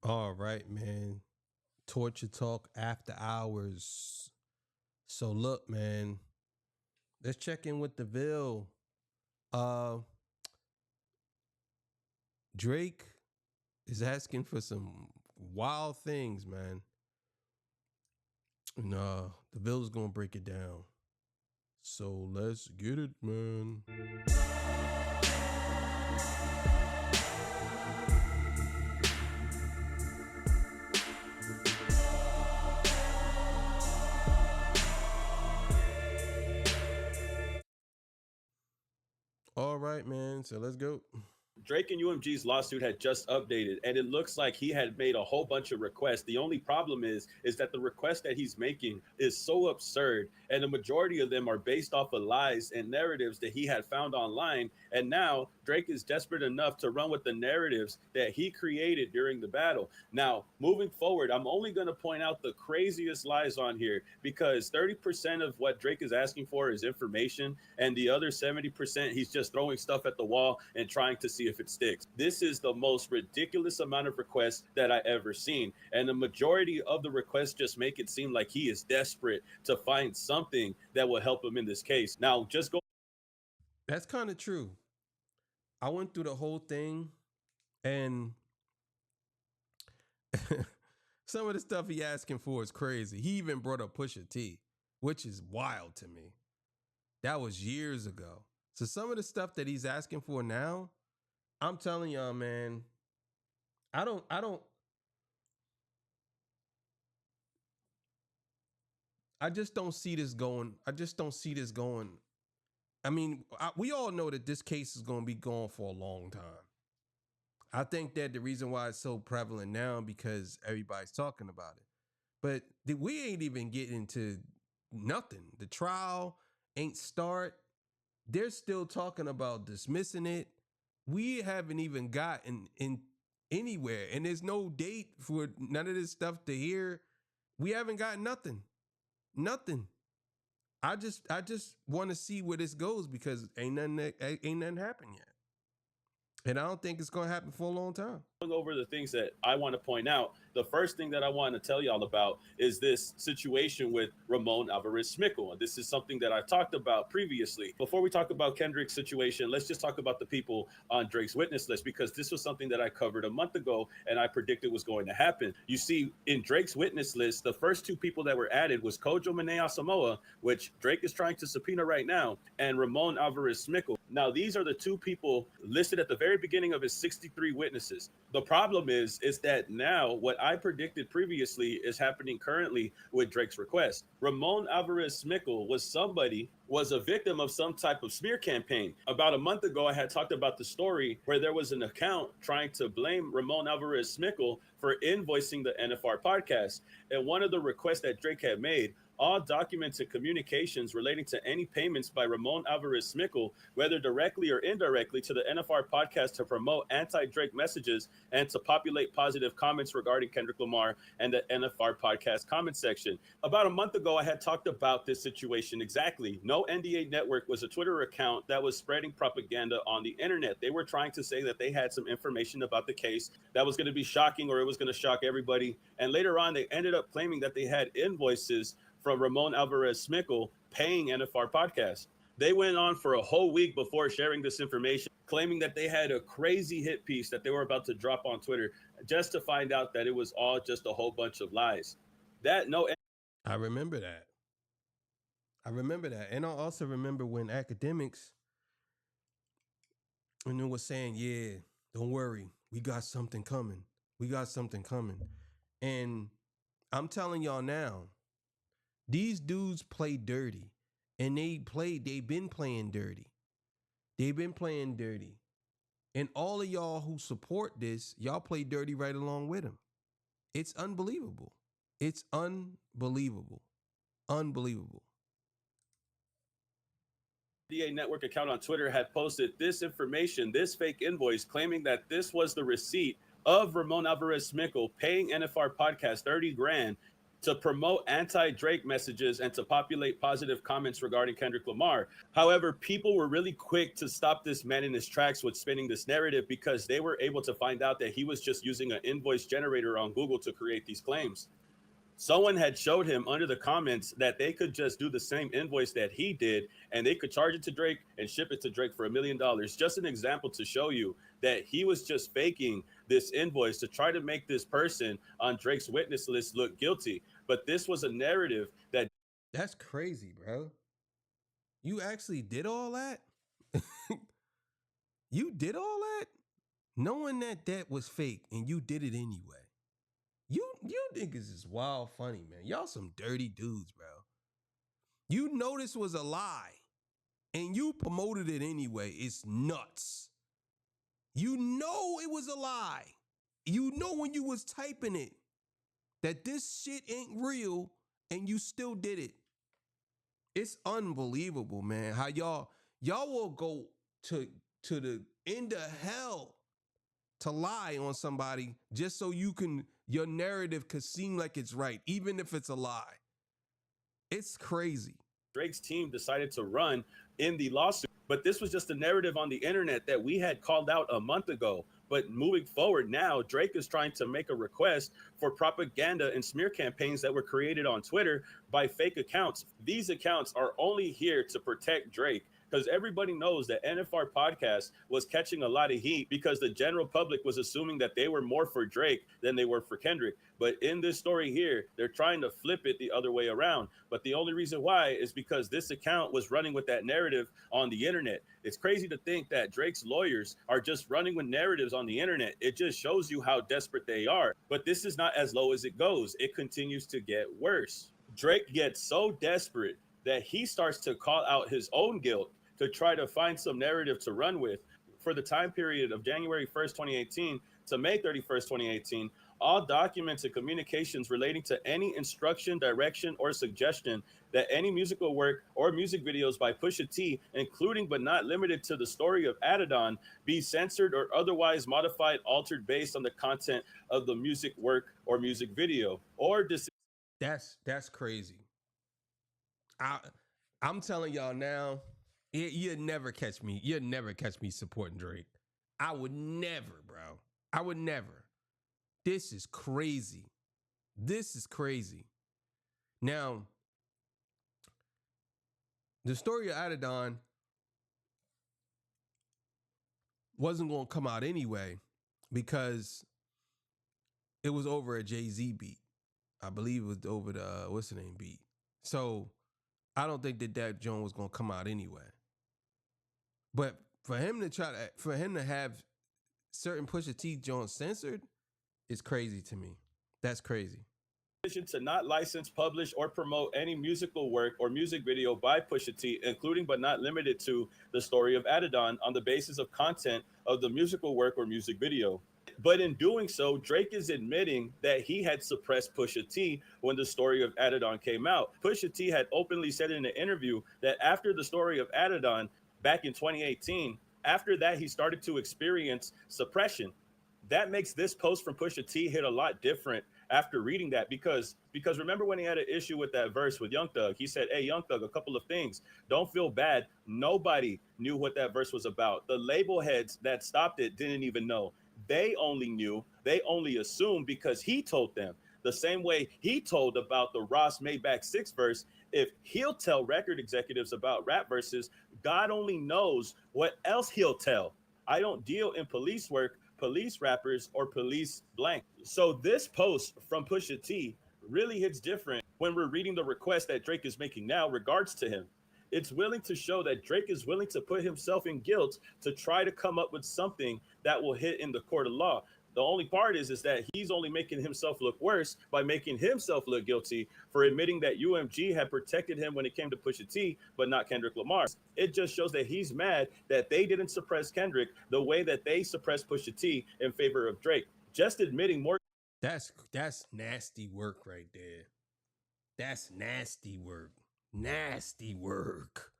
All right, man. Torture Talk After Hours. So look, man, let's check in with the Ville. Uh Drake is asking for some wild things, man. And the Ville's gonna break it down. So let's get it, man. All right, man. So let's go. Drake and UMG's lawsuit had just updated, and it looks like he had made a whole bunch of requests. The only problem is that the request that he's making is so absurd, and the majority of them are based off of lies and narratives that he had found online. And now Drake is desperate enough to run with the narratives that he created during the battle. Now, moving forward, I'm only going to point out the craziest lies on here because 30% of what Drake is asking for is information, and the other 70% he's just throwing stuff at the wall and trying to see if it sticks. This is the most ridiculous amount of requests that I ever seen, and the majority of the requests just make it seem like he is desperate to find something that will help him in this case. Now, just go. That's kind of true. I went through the whole thing and some of the stuff he asking for is crazy. He even brought up Pusha T, which is wild to me. That was years ago. So some of the stuff that he's asking for now, I'm telling y'all, man, I don't I just don't see this going. I just don't see this going. I mean, we all know that this case is going to be going for a long time. I think that the reason why it's so prevalent now because everybody's talking about it. But we ain't even getting into nothing. The trial ain't start. They're still talking about dismissing it. We haven't even gotten in anywhere, and there's no date for none of this stuff to hear. We haven't got nothing. Nothing. I just want to see where this goes because ain't nothing happened yet. And I don't think it's gonna happen for a long time. Over the things that I want to point out, the first thing that I want to tell y'all about is this situation with Ramon Alvarez-Smikle. This is something that I talked about previously. Before we talk about Kendrick's situation, let's just talk about the people on Drake's witness list because this was something that I covered a month ago and I predicted was going to happen. You see, in Drake's witness list, the first two people that were added was Kojo Menea Samoa, which Drake is trying to subpoena right now, and Ramon Alvarez-Smikle. Now, these are the two people listed at the very beginning of his 63 witnesses. The problem is that now what I predicted previously is happening currently with Drake's request. Ramon Alvarez-Smikle was a victim of some type of smear campaign. About a month ago, I had talked about the story where there was an account trying to blame Ramon Alvarez-Smikle for invoicing the NFR podcast. And one of the requests that Drake had made, all documents and communications relating to any payments by Ramon Alvarez-Smikle, whether directly or indirectly, to the NFR podcast to promote anti-Drake messages and to populate positive comments regarding Kendrick Lamar and the NFR podcast comment section. About a month ago, I had talked about this situation exactly. No NDA Network was a Twitter account that was spreading propaganda on the internet. They were trying to say that they had some information about the case that was going to be shocking or it was going to shock everybody. And later on, they ended up claiming that they had invoices from Ramon Alvarez-Smikle paying NFR podcast. They went on for a whole week before sharing this information, claiming that they had a crazy hit piece that they were about to drop on Twitter, just to find out that it was all just a whole bunch of lies. That no. I remember that. And I also remember when academics was saying, "Yeah, don't worry, we got something coming. We got something coming." And I'm telling y'all now, these dudes play dirty, and they've been playing dirty. They've been playing dirty. And all of y'all who support this, y'all play dirty right along with them. It's unbelievable. It's unbelievable. Unbelievable. NDA Network account on Twitter had posted this information, this fake invoice, claiming that this was the receipt of Ramon Alvarez-Smikle paying NFR podcast 30 grand to promote anti-Drake messages and to populate positive comments regarding Kendrick Lamar. However, people were really quick to stop this man in his tracks with spinning this narrative because they were able to find out that he was just using an invoice generator on Google to create these claims. Someone had showed him under the comments that they could just do the same invoice that he did and they could charge it to Drake and ship it to Drake for $1 million. Just an example to show you that he was just faking this invoice to try to make this person on Drake's witness list look guilty. But this was a narrative that... That's crazy, bro. You actually did all that? You did all that? Knowing that that was fake and you did it anyway. You niggas is wild funny, man. Y'all some dirty dudes, bro. You know this was a lie and you promoted it anyway. It's nuts. You know it was a lie. You know when you was typing it that this shit ain't real and you still did it. It's unbelievable, man. How y'all will go to the end of hell to lie on somebody just so your narrative could seem like it's right, even if it's a lie. It's crazy. Drake's team decided to run in the lawsuit, but this was just a narrative on the internet that we had called out a month ago. But moving forward now, Drake is trying to make a request for propaganda and smear campaigns that were created on Twitter by fake accounts. These accounts are only here to protect Drake, because everybody knows that NFR podcast was catching a lot of heat because the general public was assuming that they were more for Drake than they were for Kendrick. But in this story here, they're trying to flip it the other way around. But the only reason why is because this account was running with that narrative on the internet. It's crazy to think that Drake's lawyers are just running with narratives on the internet. It just shows you how desperate they are. But this is not as low as it goes. It continues to get worse. Drake gets so desperate that he starts to call out his own guilt to try to find some narrative to run with. For the time period of January 1st, 2018 to May 31st, 2018, all documents and communications relating to any instruction, direction, or suggestion that any musical work or music videos by Pusha T, including but not limited to the story of Adidon, be censored or otherwise modified, altered based on the content of the music work or music video. Or That's crazy. I'm telling y'all now, you'd never catch me. You'd never catch me supporting Drake. I would never, bro. I would never. This is crazy. This is crazy. Now, the story of Adidon wasn't going to come out anyway because it was over a Jay-Z beat. I believe it was over the, what's the name beat. So I don't think that joint was going to come out anyway. But for him to have certain Pusha T joints censored is crazy to me. That's crazy. To not license, publish, or promote any musical work or music video by Pusha T, including but not limited to the story of Adidon, on the basis of content of the musical work or music video. But in doing so, Drake is admitting that he had suppressed Pusha T when the story of Adidon came out. Pusha T had openly said in an interview that after the story of Adidon back in 2018, after that he started to experience suppression. That makes this post from Pusha T hit a lot different after reading that, because remember when he had an issue with that verse with Young Thug, he said, hey, Young Thug, a couple of things. Don't feel bad. Nobody knew what that verse was about. The label heads that stopped it didn't even know. They only knew, they only assumed because he told them. The same way he told about the Ross Maybach 6 verse. If he'll tell record executives about rap verses, God only knows what else he'll tell. I don't deal in police work, police rappers, or police blank. So this post from Pusha T really hits different when we're reading the request that Drake is making now regards to him. It's willing to show that Drake is willing to put himself in guilt to try to come up with something that will hit in the court of law. The only part is that he's only making himself look worse by making himself look guilty for admitting that UMG had protected him when it came to Pusha T, but not Kendrick Lamar. It just shows that he's mad that they didn't suppress Kendrick the way that they suppressed Pusha T in favor of Drake. Just admitting more. That's nasty work right there. That's nasty work. Nasty work.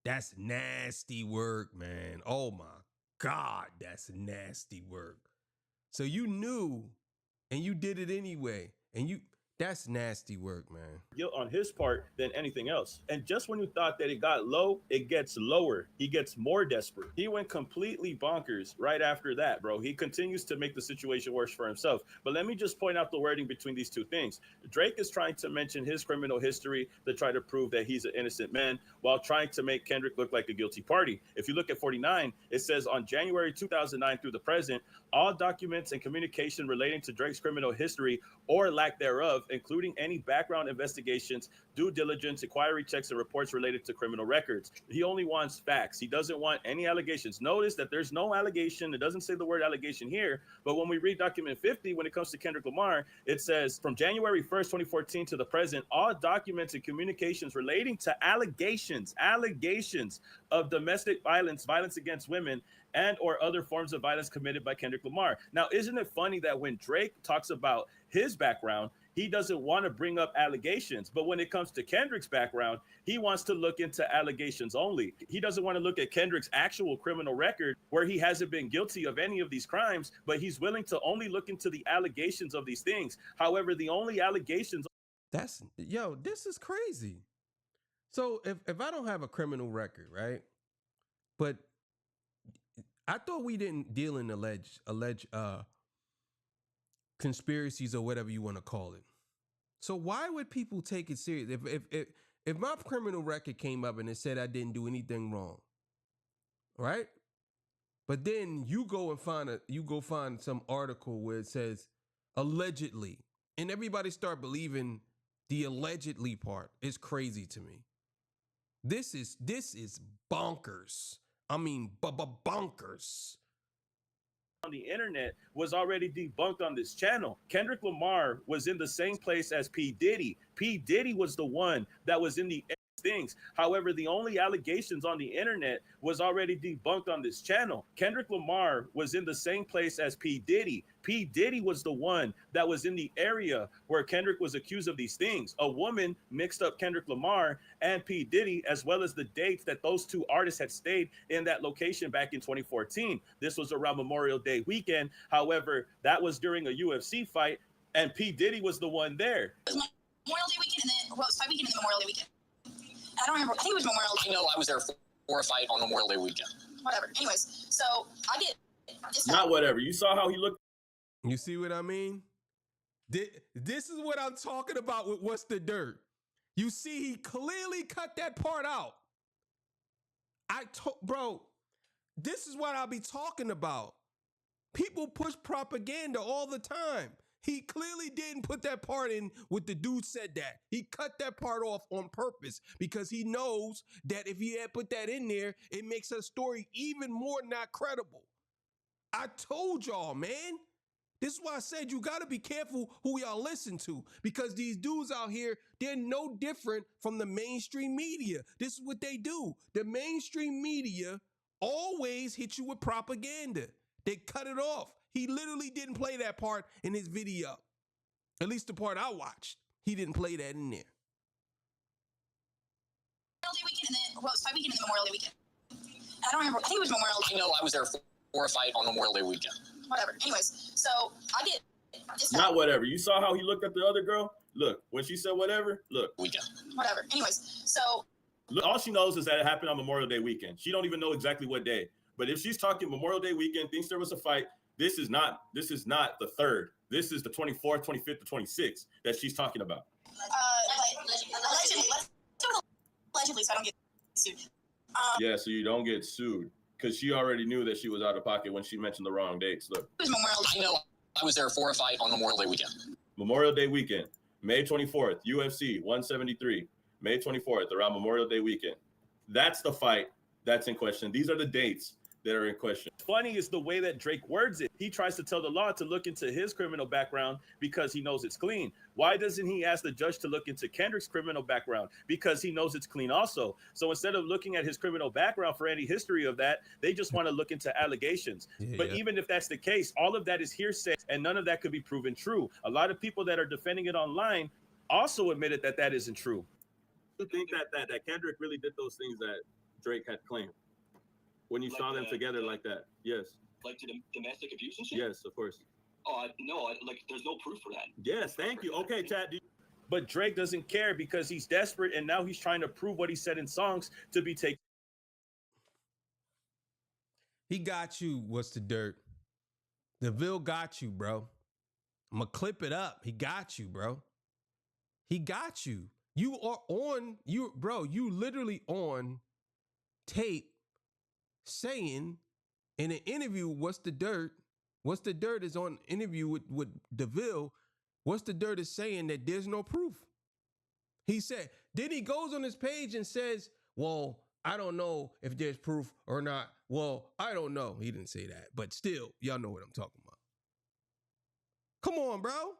That's nasty work, man. Oh my God, that's nasty work. So you knew and you did it anyway. And That's nasty work, man. Guilt on his part than anything else. And just when you thought that it got low, it gets lower. He gets more desperate. He went completely bonkers right after that, bro. He continues to make the situation worse for himself. But let me just point out the wording between these two things. Drake is trying to mention his criminal history to try to prove that he's an innocent man while trying to make Kendrick look like a guilty party. If you look at 49, it says on January 2009 through the present, all documents and communication relating to Drake's criminal history or lack thereof, including any background investigations, due diligence, inquiry checks, and reports related to criminal records. He only wants facts. He doesn't want any allegations. Notice that there's no allegation. It doesn't say the word allegation here, but when we read document 50, when it comes to Kendrick Lamar, it says from January 1st, 2014 to the present, all documents and communications relating to allegations of domestic violence, violence against women, and or other forms of violence committed by Kendrick Lamar. Now, isn't it funny that when Drake talks about his background, he doesn't want to bring up allegations, but when it comes to Kendrick's background, he wants to look into allegations only. He doesn't want to look at Kendrick's actual criminal record where he hasn't been guilty of any of these crimes, but he's willing to only look into the allegations of these things. However, the only allegations... This is crazy. So if I don't have a criminal record, right? But I thought we didn't deal in alleged conspiracies or whatever you want to call it. So why would people take it serious? If my criminal record came up and it said I didn't do anything wrong, right? But then you go find some article where it says allegedly, and everybody start believing the allegedly part. Is crazy to me. This is bonkers. I mean, bonkers. On the internet was already debunked on this channel. Kendrick Lamar was in the same place as P. Diddy. P. Diddy was the one that was in the things. However, the only allegations on the internet was already debunked on this channel. Kendrick Lamar was in the same place as P. Diddy. P. Diddy was the one that was in the area where Kendrick was accused of these things. A woman mixed up Kendrick Lamar and P. Diddy, as well as the dates that those two artists had stayed in that location back in 2014. This was around Memorial Day weekend. However, that was during a UFC fight, and P. Diddy was the one there. Memorial Day weekend, and then well, fight weekend and then Memorial Day weekend. I don't remember. I think it was Memorial Day. I know I was there for a fight on Memorial Day weekend. Whatever. Anyways, so I get this. Not whatever. You saw how he looked. You see what I mean? This is what I'm talking about with What's the Dirt. You see, he clearly cut that part out. Bro, this is what I'll be talking about. People push propaganda all the time. He clearly didn't put that part in with the dude said that. He cut that part off on purpose because he knows that if he had put that in there, it makes her story even more not credible. I told y'all, man. This is why I said you got to be careful who y'all listen to, because these dudes out here, they're no different from the mainstream media. This is what they do. The mainstream media always hit you with propaganda. They cut it off. He literally didn't play that part in his video. At least the part I watched. He didn't play that in there. Memorial Day weekend, and then well, fight weekend and then Memorial Day weekend. I don't remember. I think it was Memorial Day. I know I was there for a fight on Memorial Day weekend. Whatever. Anyways, so I get this. Not whatever. You saw how he looked at the other girl? Look, when she said whatever, look. Weekend. Whatever. Anyways, so look, all she knows is that it happened on Memorial Day weekend. She don't even know exactly what day. But if she's talking Memorial Day weekend, thinks there was a fight, this is not the 3rd. This is the 24th, 25th, the 26th that she's talking about. Allegedly, so I don't get sued. Yeah, so you don't get sued because she already knew that she was out of pocket when she mentioned the wrong dates. Look. It was Memorial Day. I know I was there for a fight on Memorial Day weekend. Memorial Day weekend, May 24th, UFC 173, May 24th, around Memorial Day weekend. That's the fight that's in question. These are the dates that are in question. Funny is the way that Drake words it. He tries to tell the law to look into his criminal background because he knows it's clean. Why doesn't he ask the judge to look into Kendrick's criminal background? Because he knows it's clean also. So instead of looking at his criminal background for any history of that, they just want to look into allegations. But even if that's the case, all of that is hearsay and none of that could be proven true. A lot of people that are defending it online also admitted that that isn't true. You think that Kendrick really did those things that Drake had claimed? When you saw them together like that, yes. Like to domestic abuse and shit? Yes, of course. No, like there's no proof for that. Yes, thank you. Okay, Chad. But Drake doesn't care because he's desperate, and now he's trying to prove what he said in songs to be taken. He got you. What's the dirt? DeVille got you, bro. I'm gonna clip it up. He got you, bro. He got you. You are on, you literally on tape saying in an interview, what's the dirt? What's the dirt is on interview with DeVille. What's the dirt is saying that there's no proof. He said, then he goes on his page and says, well, I don't know if there's proof or not. Well, I don't know. He didn't say that, but still, y'all know what I'm talking about. Come on, bro.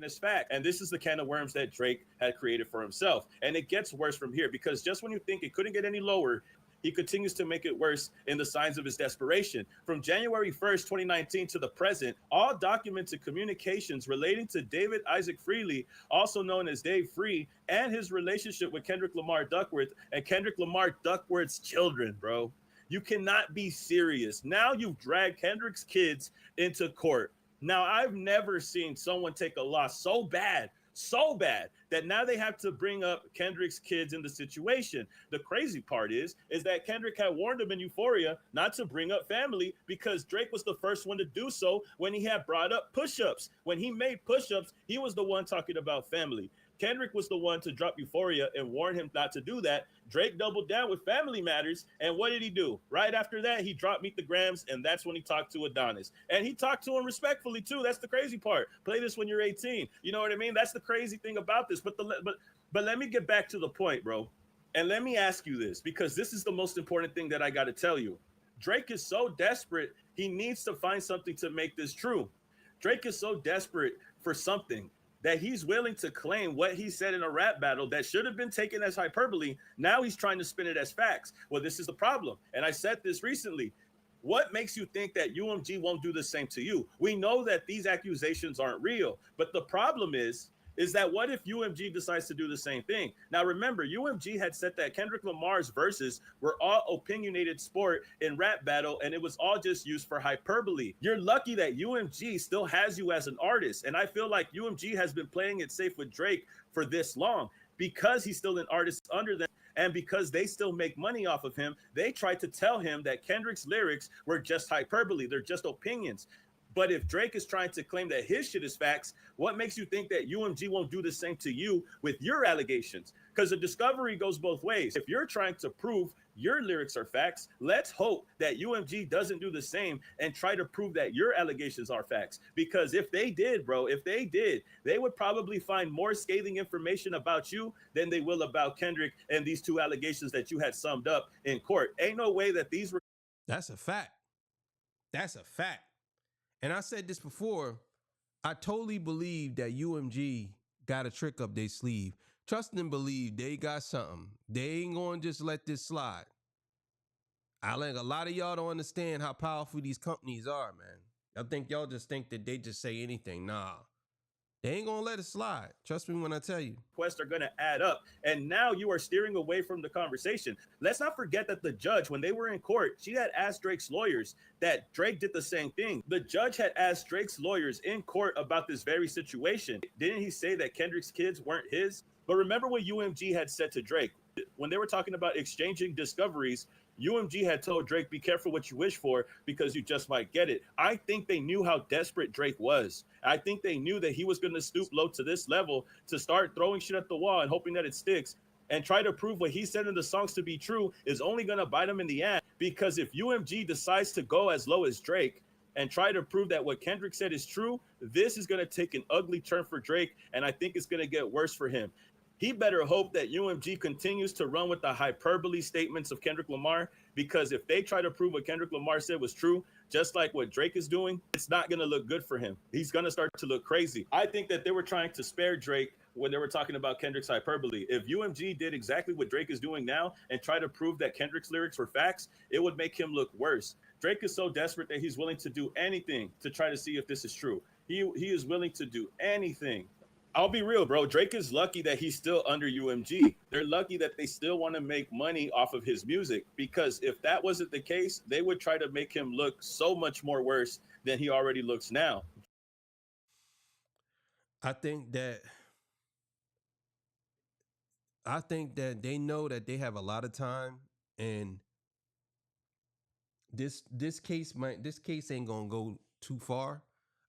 This fact, and this is the can of worms that Drake had created for himself. And it gets worse from here because just when you think it couldn't get any lower, he continues to make it worse in the signs of his desperation. From January 1st, 2019 to the present, all documented communications relating to David Isaac Freely, also known as Dave Free, and his relationship with Kendrick Lamar Duckworth and Kendrick Lamar Duckworth's children, bro. You cannot be serious. Now you've dragged Kendrick's kids into court. Now, I've never seen someone take a loss so bad that now they have to bring up Kendrick's kids in the situation. The crazy part is that Kendrick had warned him in Euphoria not to bring up family because Drake was the first one to do so when he had brought up push-ups. When he made push-ups, he was the one talking about family. Kendrick was the one to drop Euphoria and warn him not to do that. Drake doubled down with Family Matters. And what did he do? Right after that, he dropped Meet the Grams, and that's when he talked to Adonis. And he talked to him respectfully, too. That's the crazy part. Play this when you're 18. You know what I mean? That's the crazy thing about this. But let me get back to the point, bro. And let me ask you this, because this is the most important thing that I got to tell you. Drake is so desperate, he needs to find something to make this true. Drake is so desperate for something that he's willing to claim what he said in a rap battle that should have been taken as hyperbole. Now he's trying to spin it as facts. Well, this is the problem. And I said this recently. What makes you think that UMG won't do the same to you? We know that these accusations aren't real, but the problem is that what if UMG decides to do the same thing? Now, remember, UMG had said that Kendrick Lamar's verses were all opinionated sport in rap battle, and it was all just used for hyperbole. You're lucky that UMG still has you as an artist, and I feel like UMG has been playing it safe with Drake for this long because he's still an artist under them. And because they still make money off of him, they tried to tell him that Kendrick's lyrics were just hyperbole. They're just opinions. But if Drake is trying to claim that his shit is facts, what makes you think that UMG won't do the same to you with your allegations? Because the discovery goes both ways. If you're trying to prove your lyrics are facts, let's hope that UMG doesn't do the same and try to prove that your allegations are facts. Because if they did, bro, they would probably find more scathing information about you than they will about Kendrick and these two allegations that you had summed up in court. Ain't no way that these were. That's a fact. That's a fact. And I said this before, I totally believe that UMG got a trick up their sleeve. Trust and believe they got something. They ain't going to just let this slide. I think a lot of y'all don't understand how powerful these companies are, man. I think y'all just think that they just say anything. Nah, they ain't going to let it slide. Trust me when I tell you. Requests are going to add up. And now you are steering away from the conversation. Let's not forget that the judge, when they were in court, she had asked Drake's lawyers that Drake did the same thing. The judge had asked Drake's lawyers in court about this very situation. Didn't he say that Kendrick's kids weren't his? But remember what UMG had said to Drake. When they were talking about exchanging discoveries, UMG had told Drake, be careful what you wish for because you just might get it. I think they knew how desperate Drake was. I think they knew that he was going to stoop low to this level to start throwing shit at the wall and hoping that it sticks and try to prove what he said in the songs to be true is only going to bite him in the ass. Because if UMG decides to go as low as Drake and try to prove that what Kendrick said is true, this is going to take an ugly turn for Drake, and I think it's going to get worse for him. He better hope that UMG continues to run with the hyperbole statements of Kendrick Lamar, because if they try to prove what Kendrick Lamar said was true, just like what Drake is doing, it's not going to look good for him. He's going to start to look crazy. I think that they were trying to spare Drake when they were talking about Kendrick's hyperbole. If UMG did exactly what Drake is doing now and try to prove that Kendrick's lyrics were facts, it would make him look worse. Drake is so desperate that he's willing to do anything to try to see if this is true. He is willing to do anything. I'll be real, bro. Drake is lucky that he's still under UMG. They're lucky that they still want to make money off of his music, because if that wasn't the case, they would try to make him look so much more worse than he already looks now. I think that they know that they have a lot of time, and this case ain't gonna go too far.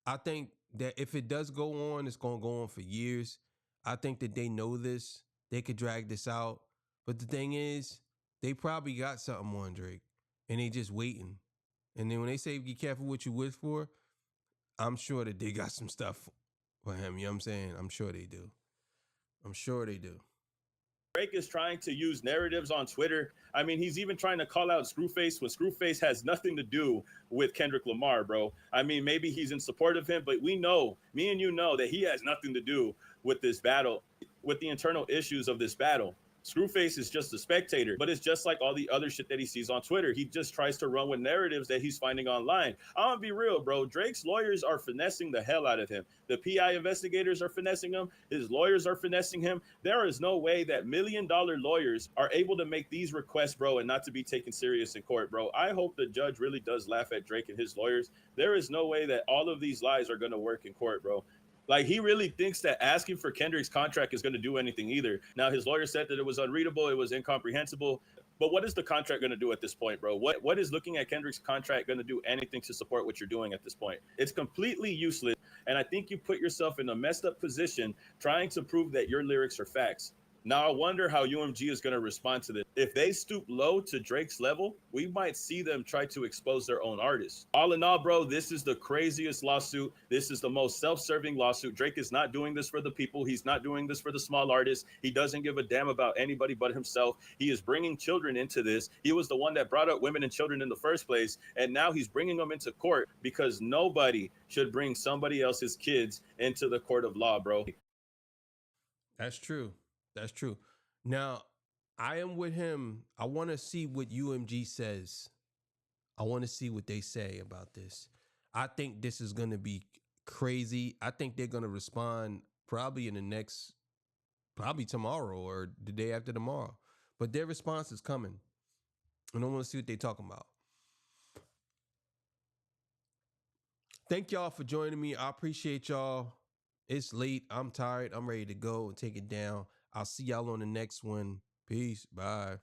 I think that if it does go on, it's gonna go on for years. I think that they know this. They could drag this out. But the thing is, they probably got something on Drake, and they just waiting. And then when they say be careful what you wish for, I'm sure that they got some stuff for him. You know what I'm saying? I'm sure they do. I'm sure they do. Drake is trying to use narratives on Twitter. I mean, he's even trying to call out Screwface when Screwface has nothing to do with Kendrick Lamar, bro. I mean, maybe he's in support of him, but we know, me and you know, that he has nothing to do with this battle, with the internal issues of this battle. Screwface is just a spectator, but it's just like all the other shit that he sees on Twitter. He just tries to run with narratives that he's finding online. I'm gonna be real, bro. Drake's lawyers are finessing the hell out of him. The PI investigators are finessing him. His lawyers are finessing him. There is no way that $1 million lawyers are able to make these requests, bro, and not to be taken serious in court, bro. I hope the judge really does laugh at Drake and his lawyers. There is no way that all of these lies are gonna work in court, bro. Like, he really thinks that asking for Kendrick's contract is going to do anything either. Now, his lawyer said that it was unreadable, it was incomprehensible. But what is the contract going to do at this point, bro? What is looking at Kendrick's contract going to do anything to support what you're doing at this point? It's completely useless. And I think you put yourself in a messed up position trying to prove that your lyrics are facts. Now, I wonder how UMG is going to respond to this. If they stoop low to Drake's level, we might see them try to expose their own artists. All in all, bro, this is the craziest lawsuit. This is the most self-serving lawsuit. Drake is not doing this for the people. He's not doing this for the small artists. He doesn't give a damn about anybody but himself. He is bringing children into this. He was the one that brought up women and children in the first place, and now he's bringing them into court because nobody should bring somebody else's kids into the court of law, bro. That's true. That's true. Now, I am with him. I want to see what UMG says. I want to see what they say about this. I think this is going to be crazy. I think they're going to respond probably probably tomorrow or the day after tomorrow. But their response is coming. And I want to see what they're talking about. Thank y'all for joining me. I appreciate y'all. It's late. I'm tired. I'm ready to go and take it down. I'll see y'all on the next one. Peace. Bye.